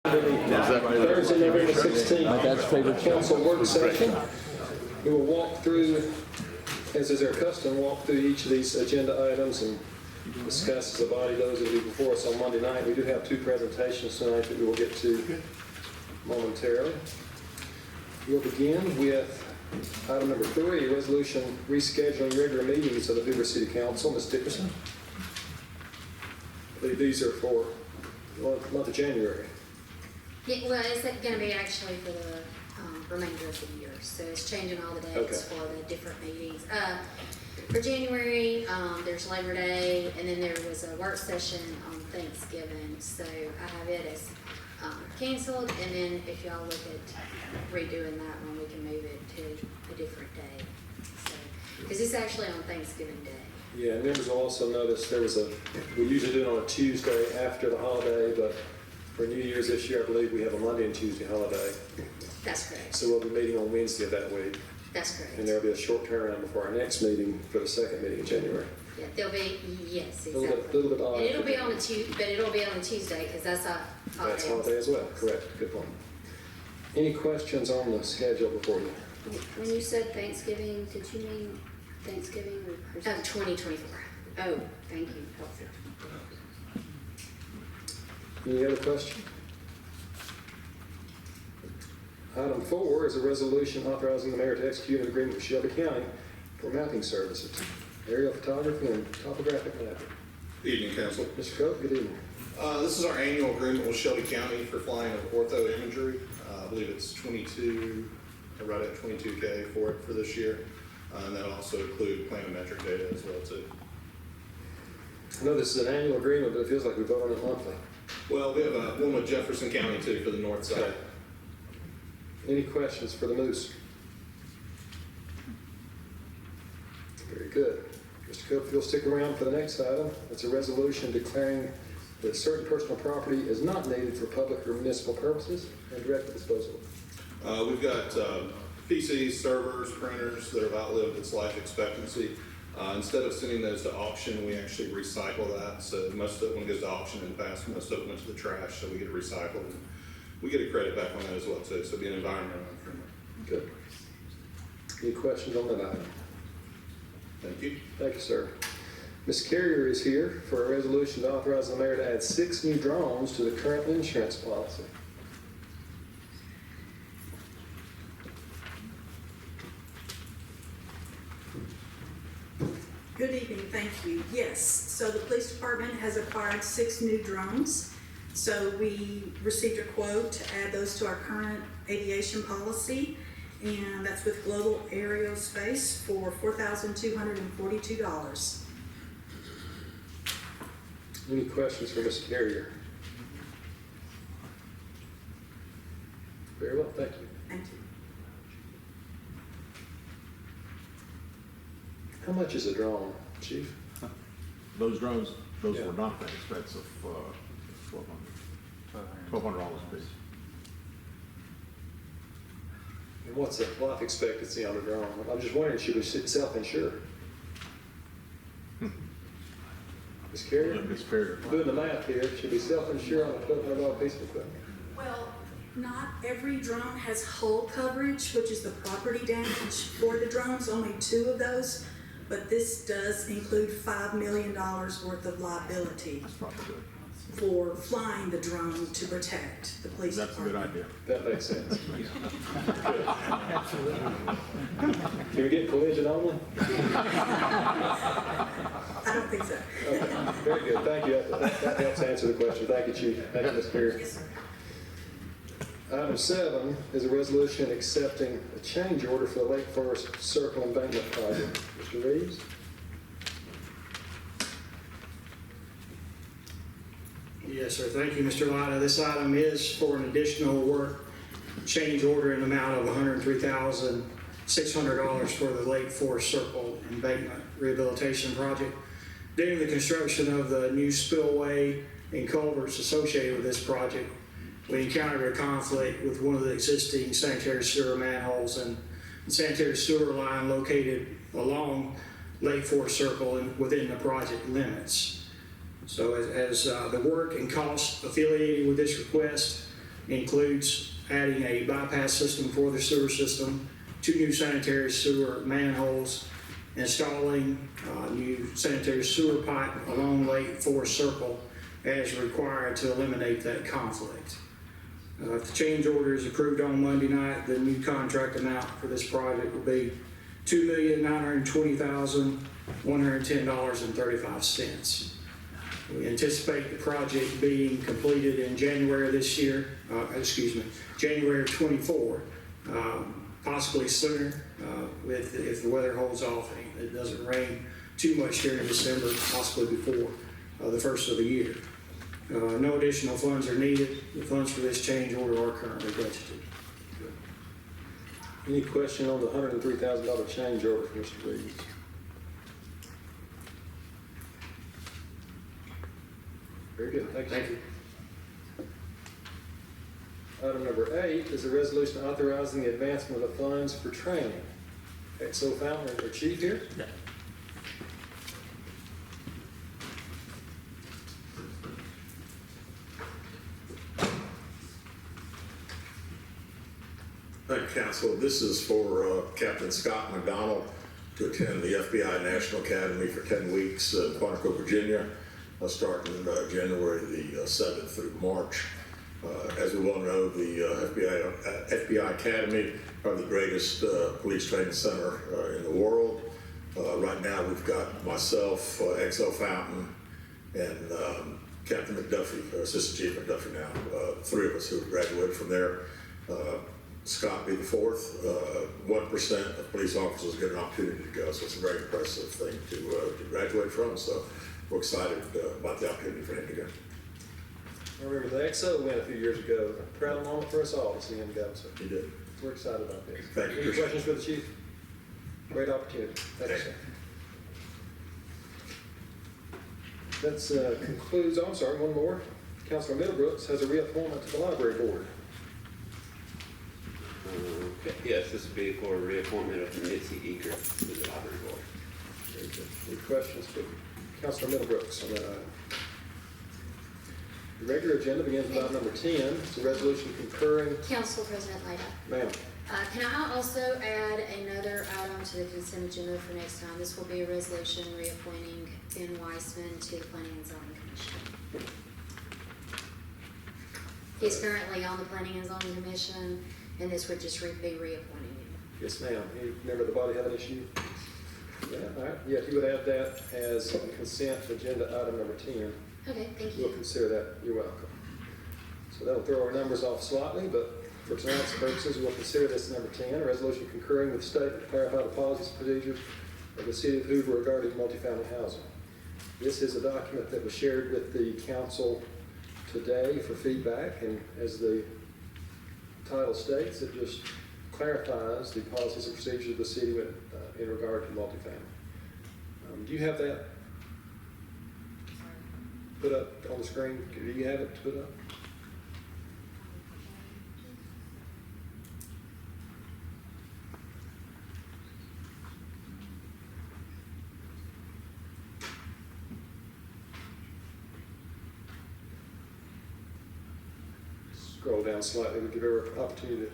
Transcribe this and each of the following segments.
Thursday, November 16th. That's favorite Council work session. We will walk through, as is our custom, walk through each of these agenda items and discuss as a body those that will be before us on Monday night. We do have two presentations tonight that we will get to momentarily. We'll begin with item number 3, resolution rescheduling regular meetings of the Hoover City Council. Ms. Dickerson. I believe these are for the month of January. Yeah, well, it's going to be actually for the remainder of the year. So it's changing all the dates for the different meetings. For January, there's Labor Day, and then there was a work session on Thanksgiving. So I have it as canceled, and then if y'all look at redoing that one, we can move it to a different day. So, because it's actually on Thanksgiving Day. Yeah, and members will also notice we usually do it on a Tuesday after the holiday, but for New Year's this year, I believe we have a Monday and Tuesday holiday. That's correct. So we'll be meeting on Wednesday of that week. That's correct. And there'll be a short turnaround before our next meeting for the second meeting in January. Yeah, there'll be, yes, exactly. A little bit odd. And it'll be on a Tuesday, because that's a holiday. That's holiday as well, correct, good point. Any questions on the schedule before you? When you said Thanksgiving, did you mean Thanksgiving or Christmas? 2024. Oh, thank you. Helpful. Any other questions? Item 4 is a resolution authorizing the mayor to execute an agreement with Shelby County for mapping services, aerial photography and topographic mapping. Good evening, Council. Mr. Cope, good evening. This is our annual agreement with Shelby County for flying of ortho imagery. I believe it's right at $22K for this year. And that'll also include planimetric data as well too. I know this is an annual agreement, but it feels like we vote on it monthly. Well, we have one with Jefferson County too for the north side. Okay. Any questions for the Moose? Very good. Mr. Cope, if you'll stick around for the next item, it's a resolution declaring that certain personal property is not needed for public or municipal purposes and direct disposal. We've got PCs, servers, printers that have outlived its life expectancy. Instead of sending those to auction, we actually recycle that. So most of it, when it goes to auction in the past, most of it went to the trash, so we get it recycled. And we get a credit back on that as well too, so it'll be an environmental improvement. Good. Any questions on that item? Thank you. Thank you, sir. Ms. Carrier is here for a resolution to authorize the mayor to add 6 new drones to the current insurance policy. Good evening, thank you. Yes, so the police department has acquired 6 new drones. So we received a quote to add those to our current aviation policy, and that's with Global Aerospace for $4,242. Any questions for Ms. Carrier? Very well, thank you. Thank you. How much is a drone, Chief? Those drones, those Yeah. were not that expensive. $1,200 a piece. And what's the life expectancy on a drone? I'm just wondering, should we self-insure? Ms. Carrier? Ms. Carrier. Doing the math here, should we self-insure on a $1,200 piece of equipment? Well, not every drone has hull coverage, which is the property damage for the drones, only 2 of those. But this does include $5 million worth of liability That's probably good. for flying the drone to protect the police That's a good department. idea. That makes sense. Can we get collision only? I don't think so. Okay, very good, thank you. That helps answer the question. Thank you, Chief. Thank you, Ms. Carrier. Yes, sir. Item 7 is a resolution accepting a change order for the Lake Forest Circle Embankment Project. Mr. Reeves? Yes, sir. Thank you, Mr. Lyda. This item is for an additional work change order in the amount of $103,600 for the Lake Forest Circle Embankment Rehabilitation Project. During the construction of the new spillway and culverts associated with this project, we encountered a conflict with one of the existing sanitary sewer manholes and sanitary sewer line located along Lake Forest Circle and within the project limits. So as the work and costs affiliated with this request includes adding a bypass system for the sewer system, 2 new sanitary sewer manholes, installing new sanitary sewer pipe along Lake Forest Circle as required to eliminate that conflict. If the change order is approved on Monday night, the new contract amount for this project will be $2,920,110.35. We anticipate the project being completed in January of this year, January of '24, possibly sooner, if the weather holds off and it doesn't rain too much here in December, possibly before the first of the year. No additional funds are needed. The funds for this change order are currently budgeted. Any question on the $103,000 change order for Mr. Reeves? Very good, thank you. Item number 8 is a resolution authorizing the advancement of funds for training. XO Fountain, is our chief here? Yeah. Thank you, Council. This is for Captain Scott McDonald to attend the FBI National Academy for 10 weeks in Quantico, Virginia, starting January the 7th through March. As we well know, the FBI Academy are the greatest police training center in the world. Right now, we've got myself, XO Fountain, and Captain McDuffie, Assistant Chief McDuffie now, 3 of us who have graduated from there. Scott be the 4th. 1% of police officers get an opportunity to go, so it's a very impressive thing to graduate from. So we're excited about the opportunity for him to go. I remember the XO went a few years ago. A proud moment for us all to see him go. So He did. we're excited about this. Thank you. Any questions for the chief? Great opportunity. Thank you, sir. That concludes, oh, I'm sorry, one more. Councilor Middlebrooks has a reappointment to the library board. Yes, this would be for reappointment of Mitzi Eager to the library board. Very good. Any questions for Councilor Middlebrooks on that item? The regular agenda begins with item number 10. It's a resolution concurring. Council President Lyda. Ma'am. Can I also add another item to the consent agenda for next time? This will be a resolution reappointing Ben Weissman to the Planning and Zoning Commission. He's currently on the Planning and Zoning Commission, and this would just be reappointing him. Yes, ma'am. Any member of the body have an issue? Yeah, all right. Yeah, if you would add that as consent agenda item number 10. Okay, thank We'll you. consider that. You're welcome. So that'll throw our numbers off slightly, but for tonight's purposes, we'll consider this number 10, a resolution concurring with the state to clarify the policies and procedures of the city of Hoover regarding multifamily housing. This is a document that was shared with the council today for feedback, and as the title states, it just clarifies the policies and procedures of the city in regard to multifamily. Do you have that put up on the screen? Do you have it put up? Scroll down slightly, we'll give everyone an opportunity to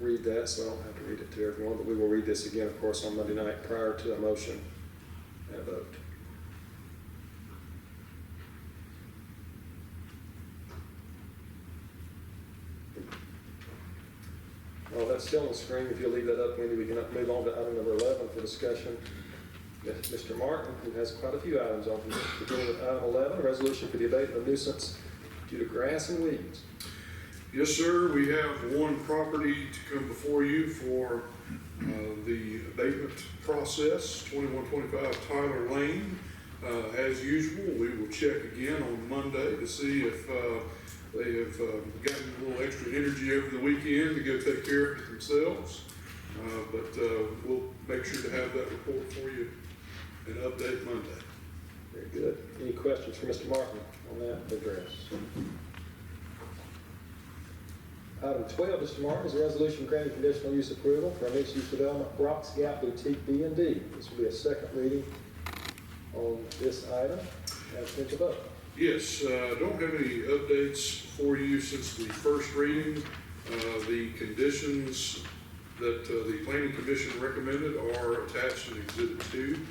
read that, so I don't have to read it to everyone, but we will read this again, of course, on Monday night prior to a motion and a vote. Well, that's still on the screen. If you'll leave that up, Wendy, we can move on to item number 11 for discussion. Mr. Martin, who has quite a few items on here, beginning with item 11, a resolution for the abatement of nuisance due to grass and weeds. Yes, sir. We have one property to come before you for the abatement process, 2125 Tyler Lane. As usual, we will check again on Monday to see if they have gotten a little extra energy over the weekend to go take care of it themselves. But we'll make sure to have that report for you and update Monday. Very good. Any questions for Mr. Martin on that address? Item 12, Mr. Martin, is a resolution granting conditional use approval for a mixed-use development, Brock's Gap Boutique B&D. This will be a second reading on this item. Have a potential vote. Yes, don't have any updates for you since the first reading. The conditions that the planning commission recommended are attached in exhibit 2.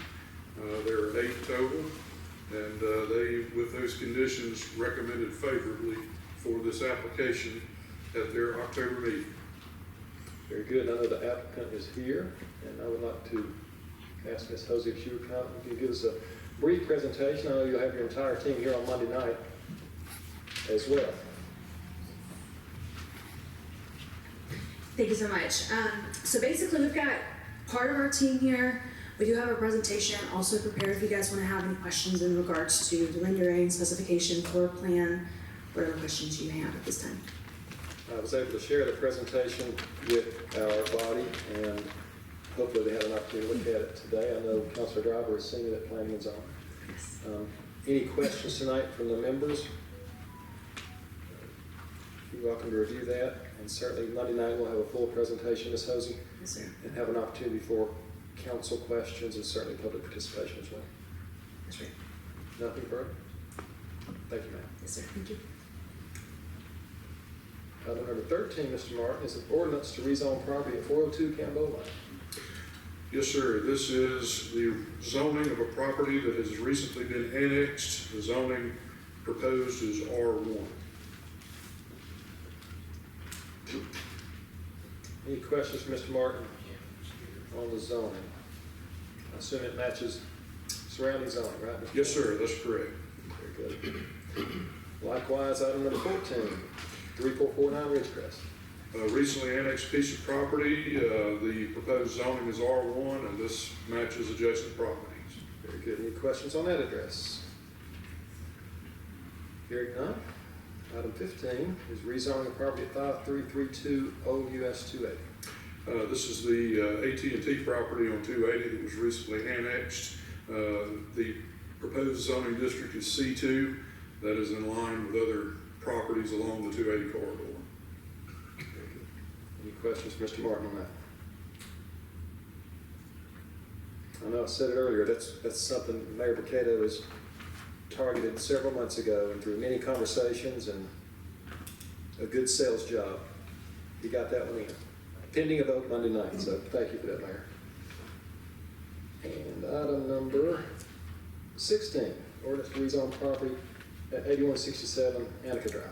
There are 8 total, and they, with those conditions, recommended favorably for this application at their October meeting. Very good. I know the applicant is here, and I would like to ask Ms. Posey if she would come. If you give us a brief presentation. I know you'll have your entire team here on Monday night as well. Thank you so much. So basically, we've got part of our team here. We do have a presentation also prepared if you guys want to have any questions in regards to the rendering, specification, floor plan, whatever questions you have at this time. I was able to share the presentation with our body, and hopefully they had an opportunity to look at it today. I know Councilor Driver has seen it at Planning and Zoning. Yes. Any questions tonight from the members? You're welcome to review that, and certainly Monday night we'll have a full presentation, Ms. Hosey, Yes, sir. and have an opportunity for council questions and certainly public participation as well. That's right. Nothing further? Thank you, ma'am. Yes, sir. Thank you. Item number 13, Mr. Martin, is an ordinance to rezone property at 402 Campbell Lane. Yes, sir. This is the zoning of a property that has recently been annexed. The zoning proposed is R1. Any questions for Mr. Martin on the zoning? I assume it matches surrounding zoning, right? Mr. Yes, sir. That's correct. Very good. Likewise, item number 14, 3449 Ridgecrest. Recently annexed piece of property. The proposed zoning is R1, and this matches adjacent properties. Very good. Any questions on that address? Hearing none. Item 15 is rezoning the property at 5332 Old US 280. This is the AT&T property on 280 that was recently annexed. The proposed zoning district is C2. That is in line with other properties along the 280 corridor. Very good. Any questions for Mr. Martin on that? I know I said it earlier, that's something Mayor Bucato has targeted several months ago, and through many conversations and a good sales job, he got that one in. Pending a vote Monday night, so thank you for that, Mayor. And item number 16, ordinance to rezone property at 8167 Annika Drive.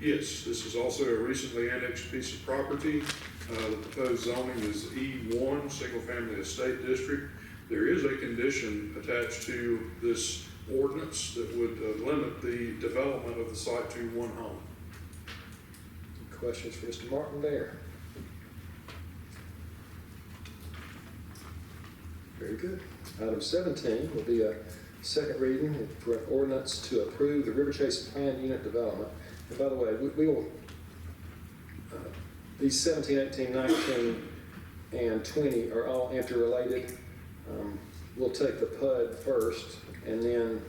Yes, this is also a recently annexed piece of property. The proposed zoning is E1, Single Family Estate District. There is a condition attached to this ordinance that would limit the development of the site to one home. Questions for Mr. Martin there? Very good. Item 17 will be a second reading for an ordinance to approve the River Chase Planned Unit Development. And by the way, we will, these 17, 18, 19, and 20 are all interrelated. We'll take the PUD first, and then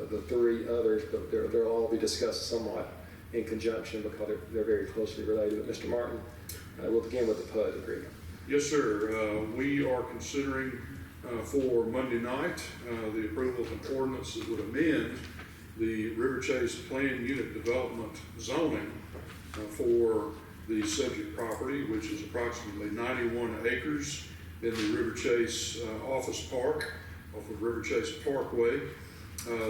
the 3 others, but they'll all be discussed somewhat in conjunction because they're very closely related. But Mr. Martin, we'll begin with the PUD agreement. Yes, sir. We are considering for Monday night the approval of an ordinance that would amend the River Chase Planned Unit Development zoning for the subject property, which is approximately 91 acres in the River Chase Office Park off of River Chase Parkway.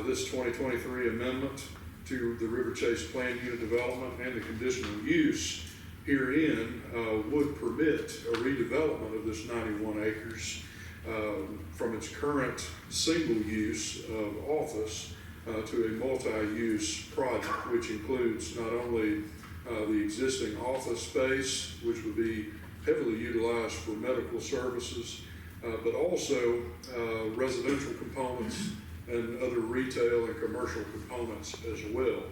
This 2023 amendment to the River Chase Planned Unit Development and the conditional use herein would permit a redevelopment of this 91 acres from its current single use of office to a multi-use project, which includes not only the existing office space, which would be heavily utilized for medical services, but also residential components and other retail and commercial components as well.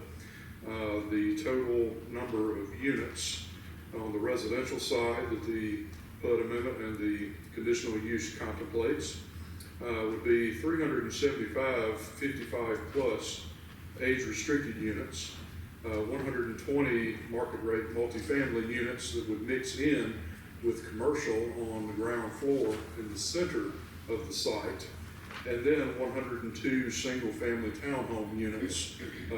The total number of units on the residential side that the PUD amendment and the conditional use contemplates would be 375 55 plus age restricted units, 120 market rate multifamily units that would mix in with commercial on the ground floor in the center of the site, and then 102 single-family townhome units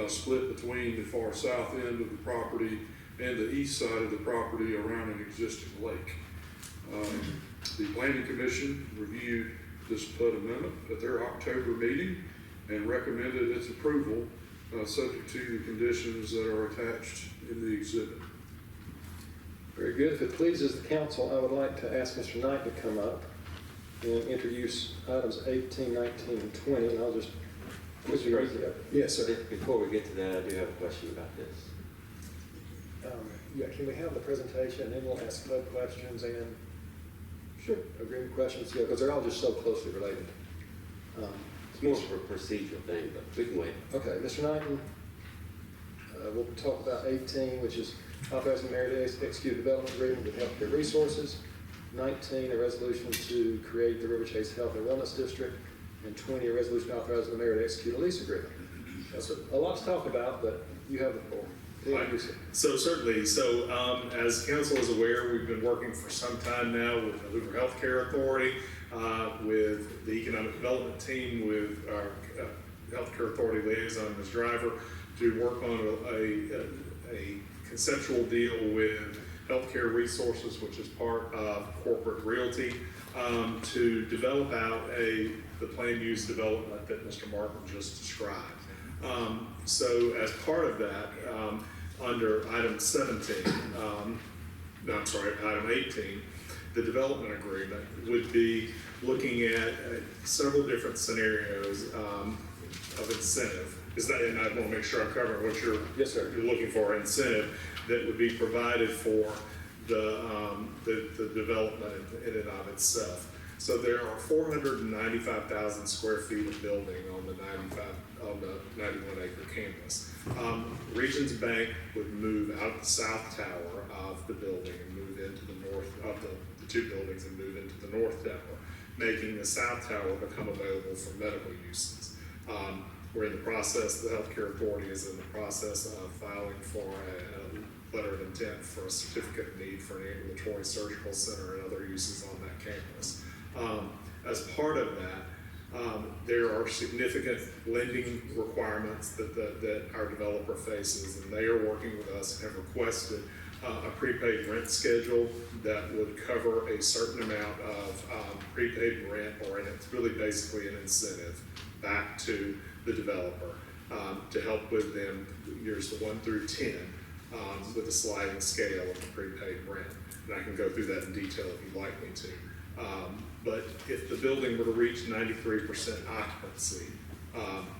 split between the far south end of the property and the east side of the property around an existing lake. The Planning Commission reviewed this PUD amendment at their October meeting and recommended its approval, subject to the conditions that are attached in the exhibit. Very good. If it pleases the council, I would like to ask Mr. Knight to come up and introduce items 18, 19, and 20, and I'll just quickly read it. Yes, sir. Before we get to that, I do have a question about this. Yeah, can we have the presentation, and then we'll ask PUD questions and agreement questions? Yeah, because they're all just so closely related. It's more of a procedural thing, but we can wait. Okay, Mr. Knighton, we'll talk about 18, which is authorizing the mayor to execute a development agreement with Healthcare Resources. 19, a resolution to create the River Chase Health and Wellness District. And 20, a resolution authorizing the mayor to execute a lease agreement. That's a lot to talk about, but you have the floor. So certainly, as council is aware, we've been working for some time now with the Hoover Healthcare Authority, with the Economic Development Team, with our Healthcare Authority liaison, Ms. Driver, to work on a conceptual deal with Healthcare Resources, which is part of Corporate Realty, to develop out the planned use development that Mr. Martin just described. So as part of that, under item 17, item 18, the development agreement would be looking at several different scenarios of incentive. And I want to make sure I'm covering what you're looking for, incentive that would be provided for the development in and of itself. So there are 495,000 square feet of building on the 91-acre campus. Regions Bank would move out the south tower of the building and move into the north of the two buildings and move into the north tower, making the south tower become available for medical uses. We're in the process, the Healthcare Authority is in the process of filing for a letter of intent for a certificate of need for an ambulatory surgical center and other uses on that campus. As part of that, there are significant lending requirements that our developer faces, and they are working with us and have requested a prepaid rent schedule that would cover a certain amount of prepaid rent, and it's really basically an incentive back to the developer to help with them years 1 through 10 with a sliding scale of the prepaid rent. And I can go through that in detail if you'd like me to. But if the building were to reach 93% occupancy,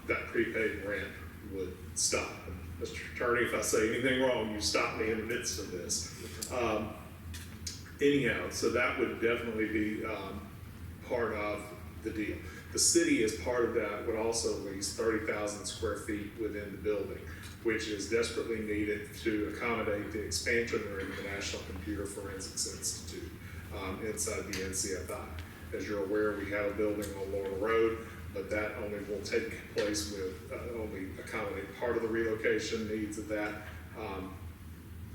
that prepaid rent would stop. And Mr. Attorney, if I say anything wrong, you stop me in the midst of this. Anyhow, so that would definitely be part of the deal. The city, as part of that, would also lease 30,000 square feet within the building, which is desperately needed to accommodate the expansion room of the National Computer Forensics Institute inside the NCFI. As you're aware, we have a building on Laurel Road, but that only will take place with only accommodate part of the relocation needs of that.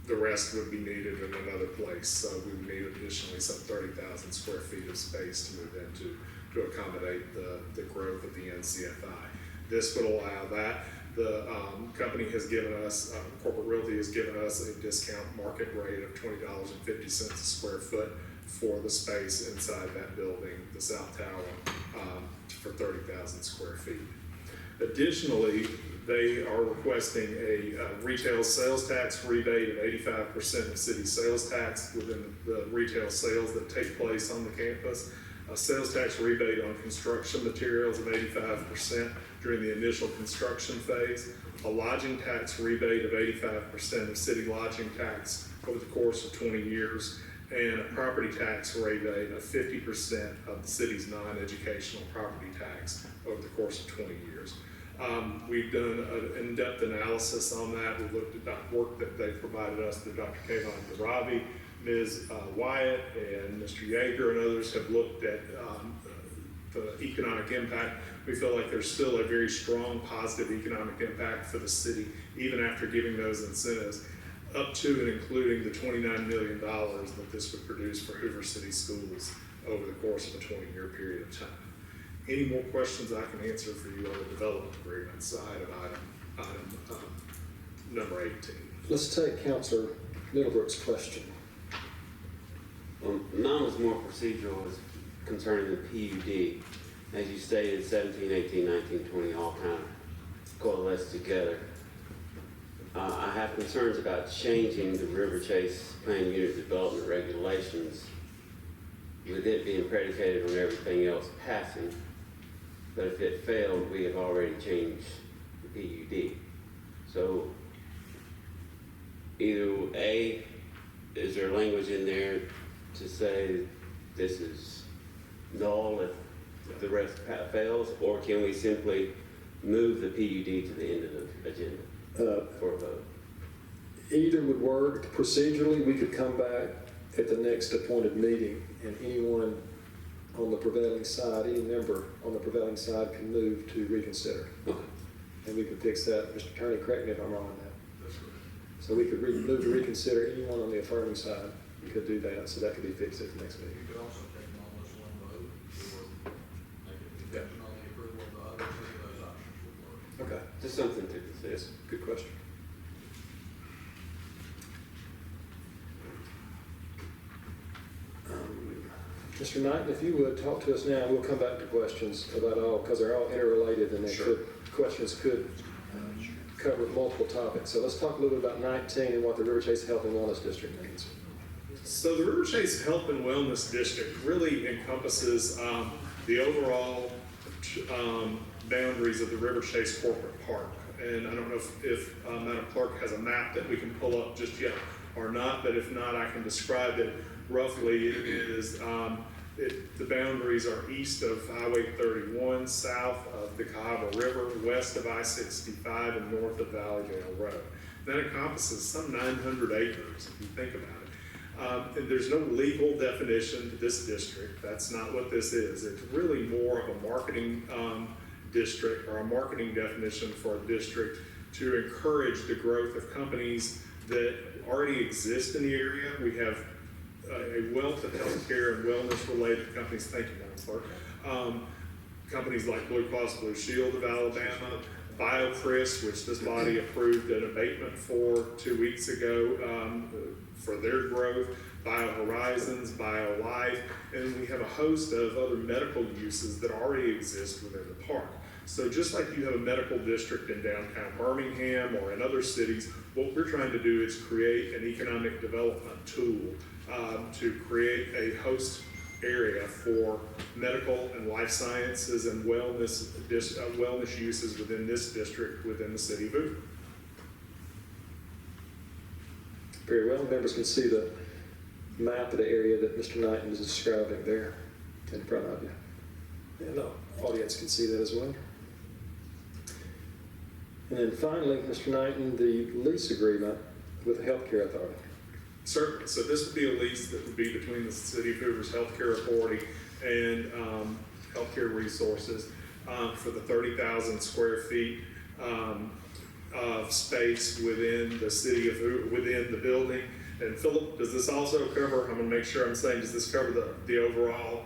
The rest would be needed in another place. So we would need additionally some 30,000 square feet of space to move into to accommodate the growth of the NCFI. This would allow that. The company has given us, Corporate Realty has given us a discount market rate of $20.50 a square foot for the space inside that building, the South Tower, for 30,000 square feet. Additionally, they are requesting a retail sales tax rebate of 85% of city sales tax within the retail sales that take place on the campus. A sales tax rebate on construction materials of 85% during the initial construction phase. A lodging tax rebate of 85% of city lodging tax over the course of 20 years. And a property tax rebate of 50% of the city's non-educational property tax over the course of 20 years. We've done an in-depth analysis on that. We've looked at work that they provided us through Dr. Kayvon Darabi, Ms. Wyatt, and Mr. Yeager, and others have looked at the economic impact. We feel like there's still a very strong positive economic impact for the city, even after giving those incentives, up to and including the $29 million that this would produce for Hoover City Schools over the course of a 20-year period of time. any more questions I can answer for you on the development agreement side of item number 18. Let's take Councilor Middlebrooks' question. Mine was more procedural, was concerning the PUD. As you stated, 17, 18, 19, 20 all kind of coalesce together. I have concerns about changing the River Chase Plan Unit Development Regulations with it being predicated on everything else passing. But if it failed, we have already changed the PUD. So either A, is there language in there to say this is null if the rest fails, or can we simply move the PUD to the end of the agenda for a vote? Either would work. Procedurally, we could come back at the next appointed meeting, and anyone on the prevailing side, any member on the prevailing side can move to reconsider. Okay. And we could fix that. Mr. Attorney, correct me if I'm wrong on that. So we could move to reconsider anyone on the affirming side. We could do that, so that could be fixed at the next meeting. You could also take them on this one vote, or make it contingent on the approval of the others, any of those options would work. Okay. Just something to consider. Yes, good question. Mr. Knight, if you would talk to us now, we'll come back to questions about all, because they're all interrelated and questions could cover multiple topics. So let's talk a little bit about 19 and what the River Chase Health and Wellness District means. So the River Chase Health and Wellness District really encompasses the overall boundaries of the River Chase Corporate Park. And I don't know if Madam Clerk has a map that we can pull up just yet or not, but if not, I can describe it roughly. It is, the boundaries are east of Highway 31, south of the Cahaba River, west of I-65, and north of Valleydale Road. That encompasses some 900 acres, if you think about it. And there's no legal definition to this district. That's not what this is. It's really more of a marketing district, or a marketing definition for a district to encourage the growth of companies that already exist in the area. We have a wealth of healthcare and wellness related companies. Thank you, Madam Clerk. Companies like Blue Cross Blue Shield of Alabama, BioChris, which this body approved an abatement for 2 weeks ago for their growth, BioHorizons, BioLife, and we have a host of other medical uses that already exist within the park. So just like you have a medical district in downtown Birmingham or in other cities, what we're trying to do is create an economic development tool to create a host area for medical and life sciences and wellness uses within this district within the city of Hoover. Very well. Members can see the map of the area that Mr. Knighton is describing there in front of you. And the audience can see that as well. And then finally, Mr. Knighton, the lease agreement with the Healthcare Authority. Certainly. So this would be a lease that would be between the City of Hoover's Healthcare Authority and Healthcare Resources for the 30,000 square feet of space within the City of Hoover, within the building. And Philip, does this also cover, I'm going to make sure I'm saying, does this cover the overall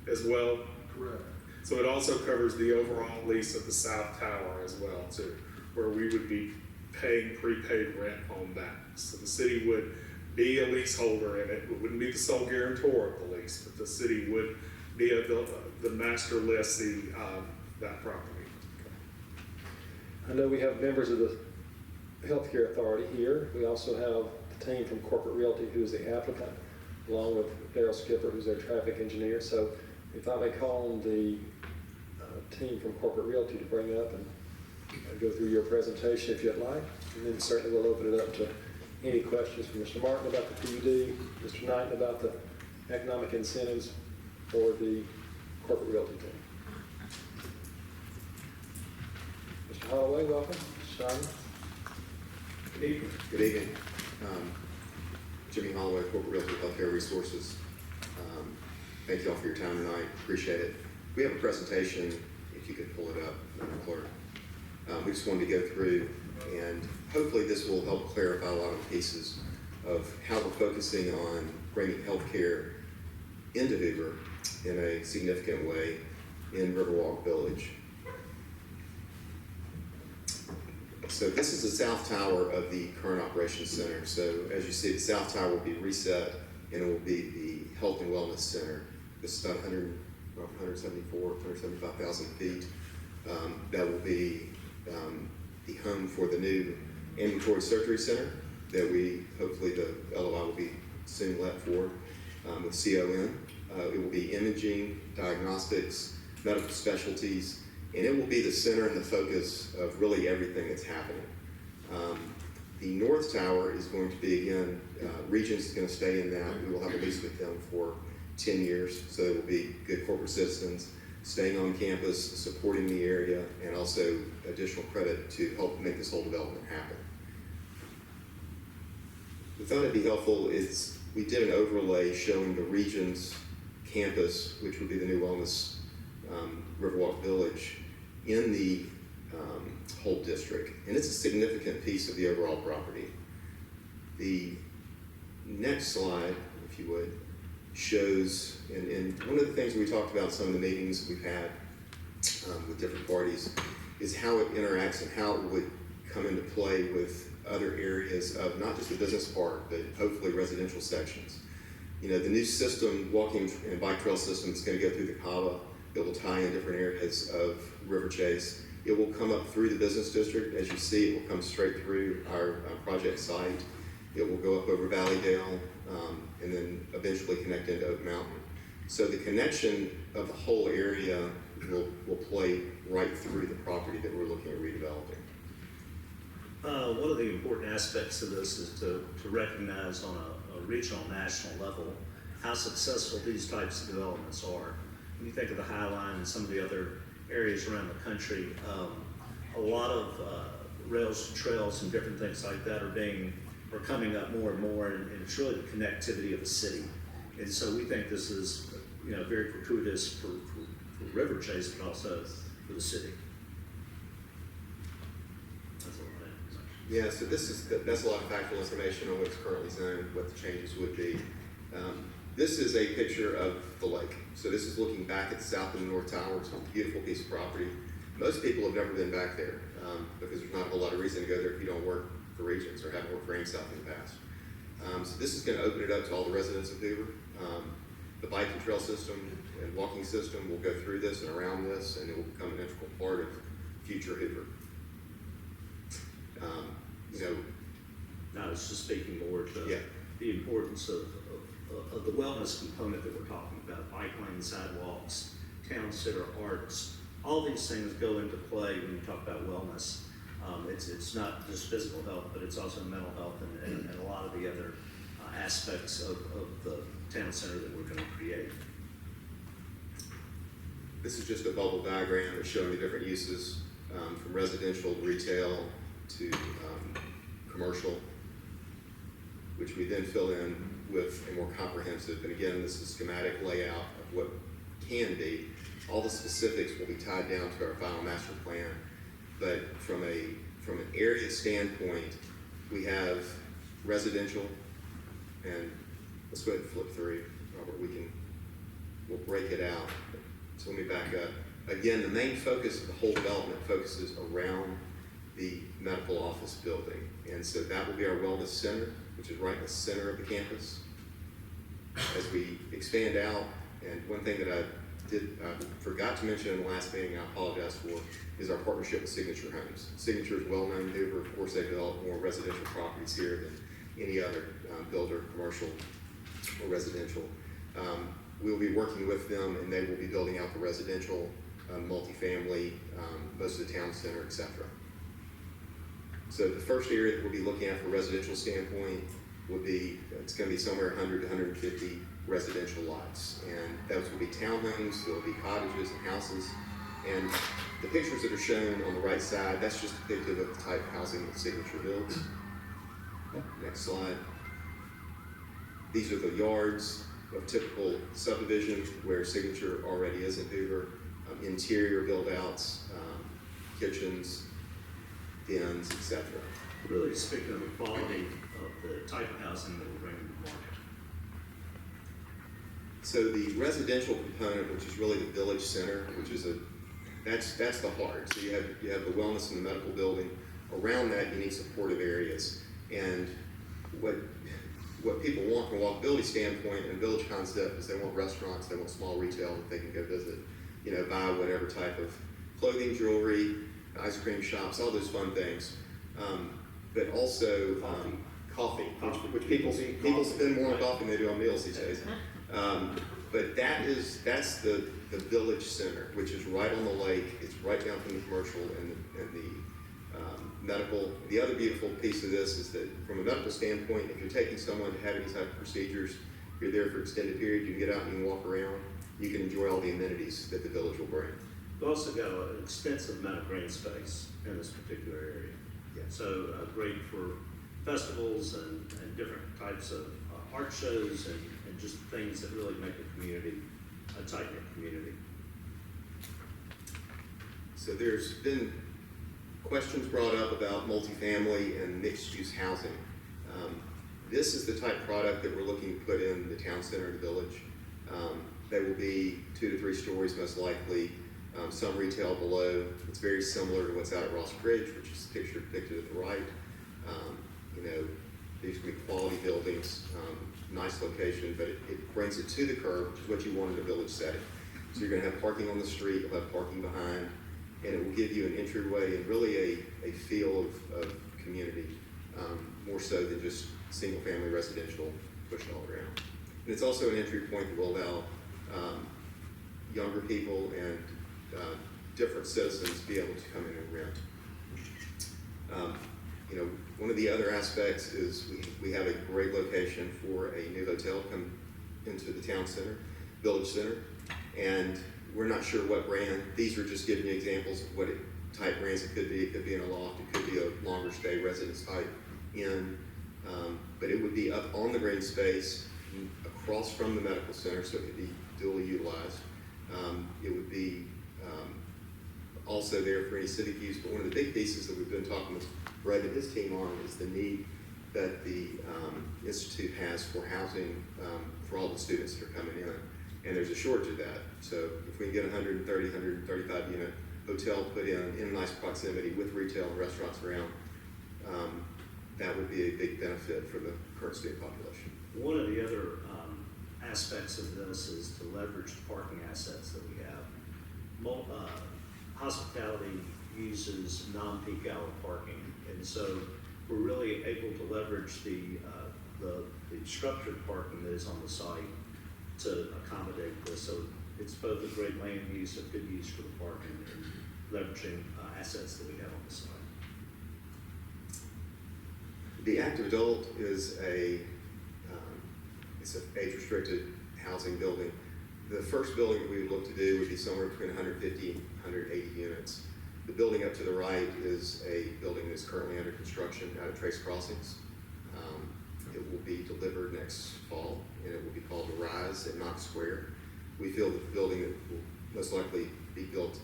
as well? Correct. So it also covers the overall lease of the South Tower as well too, where we would be paying prepaid rent on that. So the city would be a leaseholder in it. It wouldn't be the sole guarantor of the lease, but the city would be the master lessee of that property. I know we have members of the Healthcare Authority here. We also have the team from Corporate Realty, who is the applicant, along with Daryl Skipper, who's their traffic engineer. So if I may call on the team from Corporate Realty to bring up and go through your presentation if you'd like, and then certainly we'll open it up to any questions from Mr. Martin about the PUD, Mr. Knighton about the economic incentives, or the Corporate Realty team. Mr. Holloway, welcome. Mr. Simon. Good evening. Good evening. Jimmy Holloway, Corporate Realty Healthcare Resources. Thank you all for your time tonight. Appreciate it. We have a presentation, if you could pull it up, Madam Clerk. We just wanted to go through, and hopefully this will help clarify a lot of the pieces of how we're focusing on bringing healthcare into Hoover in a significant way, in Riverwalk Village. So this is the south tower of the current operations center. So as you see, the south tower will be reset and it will be the health and wellness center. This is about 175,000 feet. That will be the home for the new ambulatory surgery center that we, hopefully the LOI will be soon let for with CON. It will be imaging, diagnostics, medical specialties, and it will be the center and the focus of really everything that's happening. The North Tower is going to be, again, Regents is going to stay in that. We will have a lease with them for 10 years, so they will be good corporate citizens, staying on campus, supporting the area, and also additional credit to help make this whole development happen. We thought it'd be helpful is we did an overlay showing the Regents campus, which would be the new wellness Riverwalk Village, in the whole district. And it's a significant piece of the overall property. The next slide, if you would, shows, and one of the things we talked about in some of the meetings we've had with different parties, is how it interacts and how it would come into play with other areas of not just the business park, but hopefully residential sections. You know, the new system, walking and bike trail system, is going to go through the Cava. It will tie in different areas of River Chase. It will come up through the business district. As you see, it will come straight through our project site. It will go up over Valleydale and then eventually connect into Oak Mountain. So the connection of the whole area will play right through the property that we're looking at redeveloping. One of the important aspects of this is to recognize on a regional, national level how successful these types of developments are. When you think of the High Line and some of the other areas around the country, a lot of rails and trails and different things like that are coming up more and more, and it's really the connectivity of the city. And so we think this is, you know, very fortuitous for River Chase, but also for the city. That's all I have. Yeah, so that's a lot of factual information on what's currently zoned, what the changes would be. This is a picture of the lake. So this is looking back at the south and the north tower. It's a beautiful piece of property. Most people have never been back there because there's not a whole lot of reason to go there if you don't work for Regents or haven't worked for AIM-South in the past. So this is going to open it up to all the residents of Hoover. The bike and trail system and walking system will go through this and around this, and it will become an integral part of future Hoover. I was just speaking more to the importance of the wellness component that we're talking about, bike lanes, sidewalks, town center, arts. All these things go into play when you talk about wellness. It's not just physical health, but it's also mental health and a lot of the other aspects of the town center that we're going to create. This is just a bubble diagram that's showing the different uses from residential, retail, to commercial, which we then fill in with a more comprehensive, and again, this is a schematic layout of what can be. All the specifics will be tied down to our final master plan, but from an area standpoint, we have residential, and let's go ahead and flip through, Robert, we'll break it out. So let me back up. Again, the main focus of the whole development focuses around the medical office building, and so that will be our wellness center, which is right in the center of the campus. As we expand out, and one thing that I forgot to mention in the last meeting, I apologize for, is our partnership with Signature Homes. Signature is well known in Hoover. Of course, they develop more residential properties here than any other builder, commercial or residential. We'll be working with them, and they will be building out the residential, multifamily, most of the town center, etc. So the first area that we'll be looking at from a residential standpoint would be, it's going to be somewhere 100 to 150 residential lots. And those will be townhomes, there will be cottages and houses. And the pictures that are shown on the right side, that's just depictive of the type of housing that Signature builds. Next slide. These are the yards of typical subdivision where Signature already is in Hoover. Interior build-outs, kitchens, dens, etc. Really speaking of the quality of the type of housing that we're bringing to the market. So the residential component, which is really the village center, which is that's the heart. So you have the wellness and the medical building. Around that, you need supportive areas. And what people want from a walkability standpoint and village concept is they want restaurants, they want small retail that they can go visit, buy whatever type of clothing, jewelry, ice cream shops, all those fun things. But also coffee, which people spend more on coffee than they do on meals these days. But that's the village center, which is right on the lake. It's right down from the commercial and the medical. The other beautiful piece of this is that from a medical standpoint, if you're taking someone to have any type of procedures, you're there for an extended period, you can get out and you can walk around, you can enjoy all the amenities that the village will bring. We've also got an extensive amount of green space in this particular area. Yeah. So great for festivals and different types of art shows and just things that really make a community a tight-knit community. So there's been questions brought up about multifamily and mixed-use housing. This is the type of product that we're looking to put in the town center of the village. They will be 2 to 3 stories most likely, some retail below. It's very similar to what's out at Ross Bridge, which is pictured at the right. These will be quality buildings, nice location, but it brings it to the curb, which is what you want in a village setting. So you're gonna have parking on the street, you'll have parking behind, and it will give you an entryway and really a feel of community, more so than just single-family residential pushed all around. And it's also an entry point that will allow younger people and different citizens to be able to come in and rent. One of the other aspects is we have a great location for a new hotel come into the town center, village center, and we're not sure what brand. These are just giving you examples of what type brands it could be. It could be in a loft, it could be a longer stay residence type inn, but it would be up on the green space across from the medical center, so it could be dually utilized. It would be also there for any civic use, but one of the big pieces that we've been talking with Brad and his team on is the need that the Institute has for housing for all the students that are coming in. And there's a shortage of that. So if we can get 130, 135 unit hotel put in nice proximity with retail and restaurants around, that would be a big benefit for the current student population. One of the other aspects of this is to leverage the parking assets that we have. Hospitality uses non-peak hour parking, and so we're really able to leverage the structured parking that is on the site to accommodate this. So it's both a great land use, a good use for the parking, and leveraging assets that we have on the site. The active adult is it's an age-restricted housing building. The first building that we would look to do would be somewhere between 150 and 180 units. The building up to the right is a building that's currently under construction out at Trace Crossings. It will be delivered next fall, and it will be called The Rise at Knox Square. We feel that the building that will most likely be built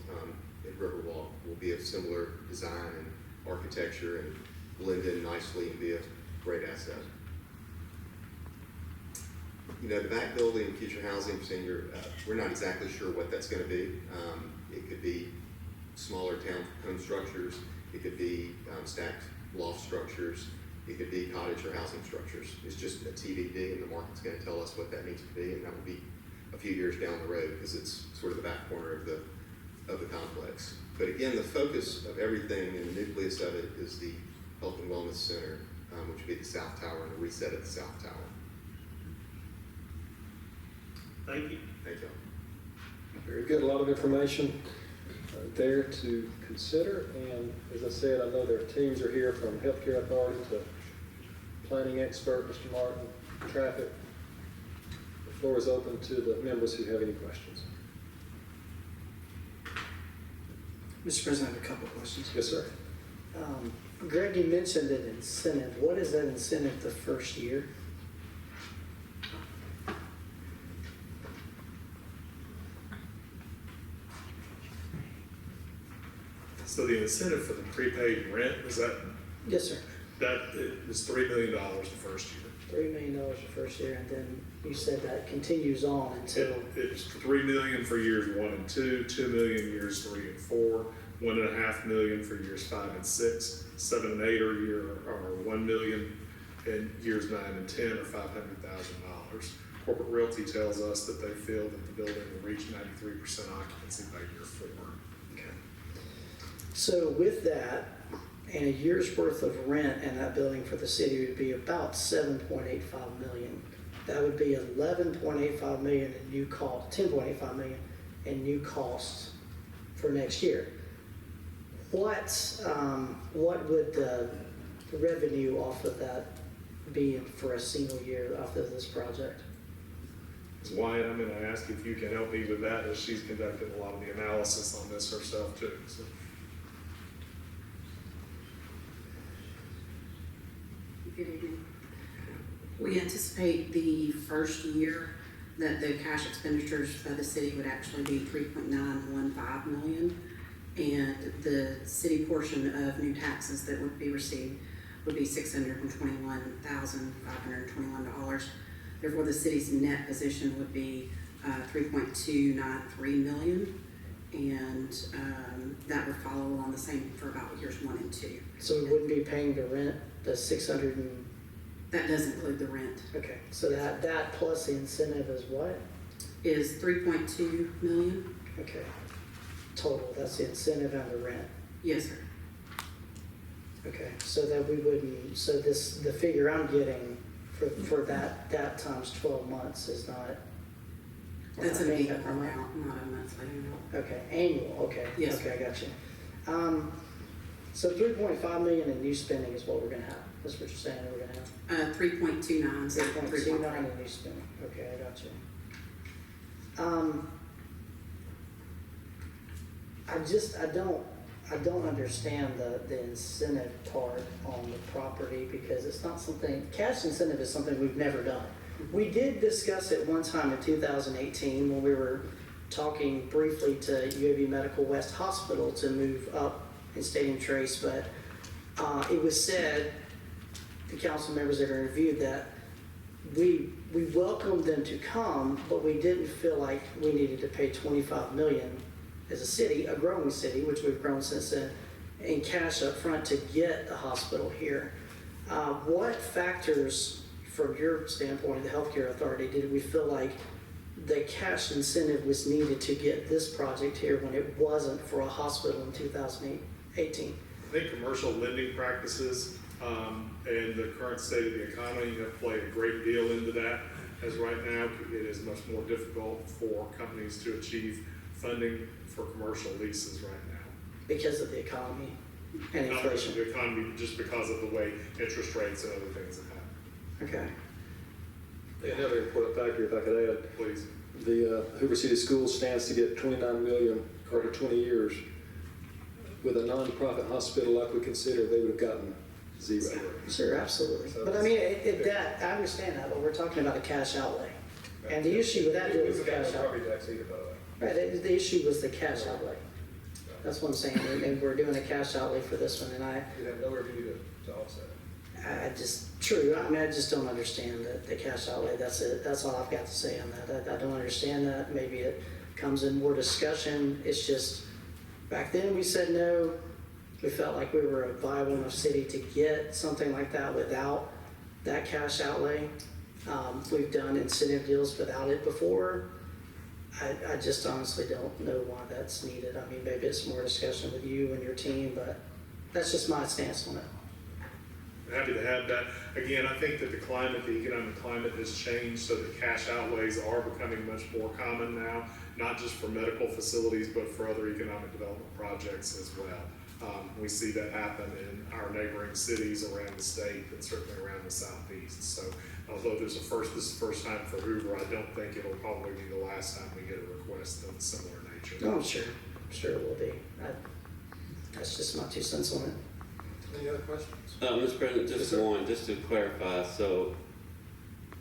at Riverwalk will be of similar design and architecture and blend in nicely and be a great asset. The back building, future housing senior, we're not exactly sure what that's going to be. It could be smaller townhome structures. It could be stacked loft structures. It could be cottage or housing structures. It's just a TBD, and the market's going to tell us what that needs to be, and that will be a few years down the road because it's sort of the back corner of the complex. But again, the focus of everything and the nucleus of it is the Health and Wellness Center, which would be the South Tower and the reset of the South Tower. Thank you. Thank you. Very good, a lot of information there to consider, and as I said, I know their teams are here from Healthcare Authority to Planning Expert, Mr. Martin, Traffic. The floor is open to the members who have any questions. Mr. President, I have a couple of questions. Yes, sir. Greg, you mentioned an incentive. What is that incentive the first year? So the incentive for the prepaid rent, is that? Yes, sir. That is $3 million the first year. $3 million the first year, and then you said that continues on until, It's 3 million for years 1 and 2, 2 million years 3 and 4, 1.5 million for years 5 and 6, 7 and 8 are 1 million, and years 9 and 10 are $500,000. Corporate Realty tells us that they feel that the building will reach 93% occupancy by year 4. so with that, and a year's worth of rent in that building for the city would be about $7.85 million. That would be $11.85 million in new cost, $10.85 million in new costs for next year. What would the revenue off of that be for a single year off of this project? Wyatt, I'm going to ask if you can help me with that, as she's conducted a lot of the analysis on this herself too. So. Good evening. We anticipate the first year that the cash expenditures by the city would actually be $3.915 million, and the city portion of new taxes that would be received would be $621,521. Therefore, the city's net position would be $3.293 million, and that would follow along the same for about years 1 and 2. So we wouldn't be paying the rent, the 600 and... That does include the rent. Okay, so that plus the incentive is what? Is $3.2 million. Okay, total, that's the incentive and the rent. Yes, sir. Okay, so that we wouldn't, so the figure I'm getting for that times 12 months is not. That's an annual amount, not a monthly amount. Okay, annual, okay. Yes. Okay, I got you. So 3.5 million in new spending is what we're gonna have. That's what you're saying that we're gonna have? 3.29. 3.29 in new spending. Okay, I got you. I don't understand the incentive part on the property, because it's not something, cash incentive is something we've never done. We did discuss it one time in 2018 when we were talking briefly to UAB Medical West Hospital to move up in Stadium Trace, but it was said, the council members that interviewed, that we welcomed them to come, but we didn't feel like we needed to pay $25 million as a city, a growing city, which we've grown since then, in cash up front to get the hospital here. What factors, from your standpoint, the healthcare authority, did we feel like the cash incentive was needed to get this project here when it wasn't for a hospital in 2018? I think commercial lending practices and the current state of the economy have played a great deal into that, as right now it is much more difficult for companies to achieve funding for commercial leases right now. Because of the economy and Not inflation? because of the economy, just because of the way interest rates and other things have happened. Okay. Another important factor, if I could add, Please. the Hoover City Schools stands to get $29 million over 20 years. With a nonprofit hospital like we consider, they would have gotten zero. Sure, absolutely. But I mean, that, I understand that, but we're talking about a cash outlay. And the issue with that deal is the cash outlay. Right, the issue was the cash outlay. That's what I'm saying, and we're doing a cash outlay for this one, and You'd have nowhere to offset it. I just don't understand the cash outlay. That's it. That's all I've got to say on that. I don't understand that. Maybe it comes in more discussion. It's just, back then we said no. We felt like we were a viable enough city to get something like that without that cash outlay. We've done incentive deals without it before. I just honestly don't know why that's needed. I mean, maybe it's more discussion with you and your team, but that's just my stance on it. Happy to have that. Again, I think that the economic climate has changed, so that cash outlays are becoming much more common now, not just for medical facilities, but for other economic development projects as well. We see that happen in our neighboring cities around the state and certainly around the southeast. So although this is the first time for Hoover, I don't think it'll probably be the last time we get a request of a similar nature. Oh, I'm sure it will be. That's just my 2 cents on it. Any other questions? Mr. President, just to clarify, so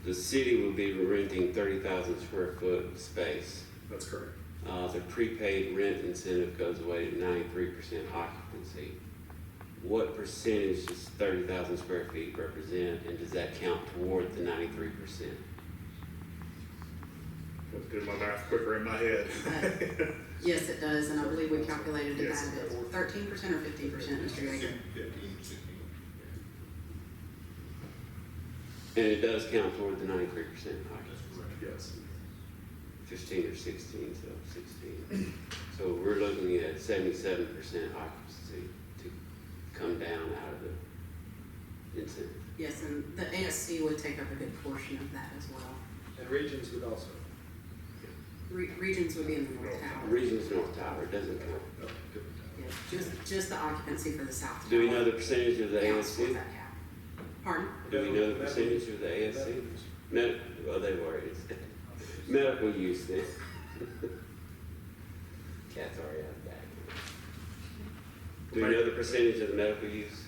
the city will be renting 30,000 square foot of space. That's correct. The prepaid rent incentive goes away at 93% occupancy. what percentage does 30,000 square feet represent, and does that count toward the 93%? Let's do my math quicker in my head. Yes, it does, and I believe we calculated it Yes. at 13% or 15%, Mr. Yeager. And it does count toward the 93% occupancy. Yes. 15 or 16, so 16. So we're looking at 77% occupancy to come down out of the incentive. Yes, and the ASC would take up a good portion of that as well. And Regions would also. Regions would be in the North Tower. Regions North Tower, it doesn't count. Yeah, just the occupancy for the South Tower. Do we know the percentage of the counts ASC? toward that cap. Pardon? Do we know the percentage of the ASC? Well, they've already said. Medical use then. Cat's already out of the bag. Do we know the percentage of the medical use?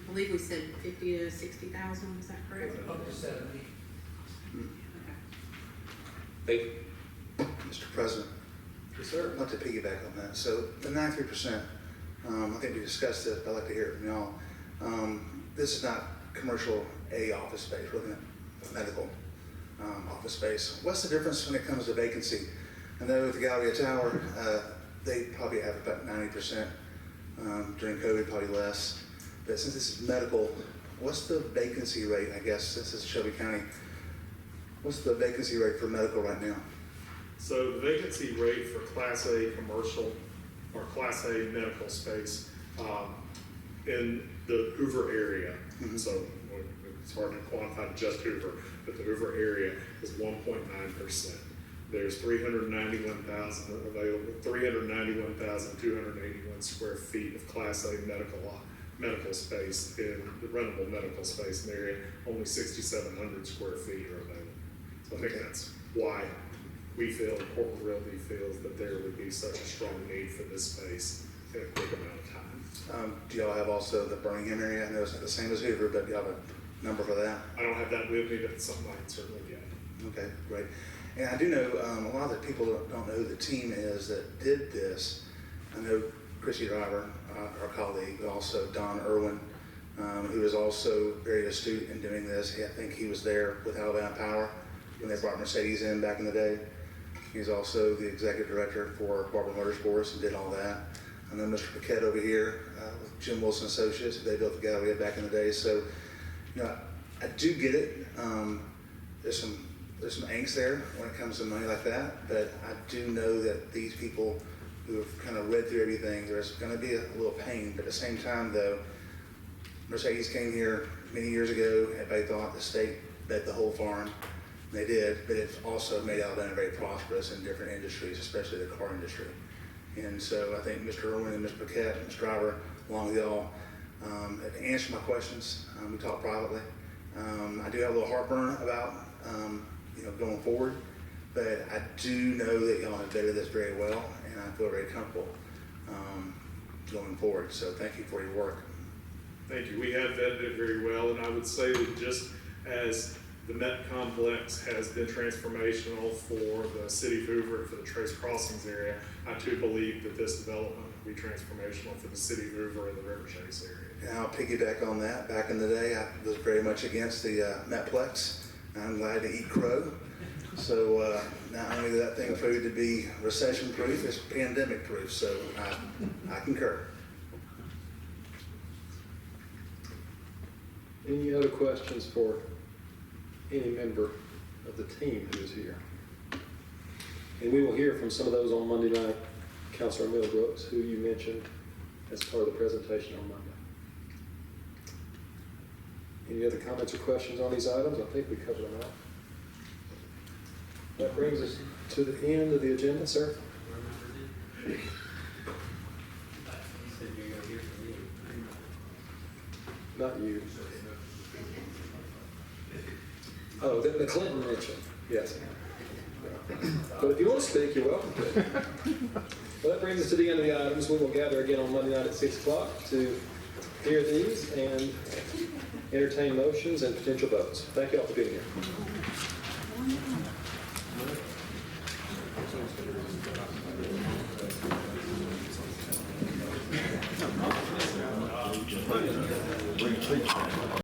I believe we said 50 to 60,000, is that correct? Up to 70. Thank you. Mr. President. Yes, sir. I'd like to piggyback on that. So the 93%, I think we discussed it. I'd like to hear it from y'all. This is not commercial A office space. We're looking at medical office space. What's the difference when it comes to vacancy? I know at the Galleria Tower, they probably have about 90%. During COVID, probably less. But since this is medical, what's the vacancy rate, I guess, since it's Shelby County? What's the vacancy rate for medical right now? So the vacancy rate for Class A commercial or Class A medical space in the Hoover area, so it's hard to quantify just Hoover, but the Hoover area is 1.9%. There's 391,000 available, 391,281 square feet of Class A medical space in the rentable medical space in the area. Only 6,700 square feet are available. So I think that's why we feel, Corporate Realty feels that there would be such a strong need for this space in a quick amount of time. Do y'all have also the Birmingham area? I know it's not the same as Hoover, but do y'all have a number for that? I don't have that with me, but it's something I can certainly get. Okay, great. And I do know a lot of the people don't know who the team is that did this. I know Khristi Driver, our colleague, but also Don Irwin, who is also very astute in doing this. I think he was there with Alabama Power when they brought Mercedes in back in the day. He's also the executive director for Barber Motorsports and did all that. I know Mr. Paquette over here with Jim Wilson Associates. They built the Galleria back in the day. So, you know, I do get it. There's some angst there when it comes to money like that, but I do know that these people who have kind of read through everything, there's going to be a little pain, but at the same time though, Mercedes came here many years ago, everybody thought the state bet the whole farm, they did, but it's also made Alabama very prosperous in different industries, especially the car industry. And so I think Mr. Irwin and Mr. Paquette and Mr. Driver, along with y'all, have answered my questions. We talked privately. I do have a little heartburn about going forward, but I do know that y'all have vetted this very well, and I feel very comfortable going forward. So thank you for your work. Thank you. We have vetted it very well, and I would say that just as the Met Complex has been transformational for the city of Hoover and for the Trace Crossings area, I too believe that this development will be transformational for the city of Hoover and the River Chase area. And I'll piggyback on that. Back in the day, I was very much against the Metplex. I'm glad to eat crow. So not only is that thing food to be recession-proof, it's pandemic-proof. So I concur. Any other questions for any member of the team who is here? And we will hear from some of those on Monday night. Councilor Middlebrooks, who you mentioned as part of the presentation on Monday. Any other comments or questions on these items? I think we covered them all. That brings us to the end of the agenda, sir. Not you. Oh, the McClinton mentioned, yes. But if you want to speak, you're welcome to. Well, that brings us to the end of the items. We will gather again on Monday night at 6 o'clock to hear these and entertain motions and potential votes. Thank you all for being here. Bring a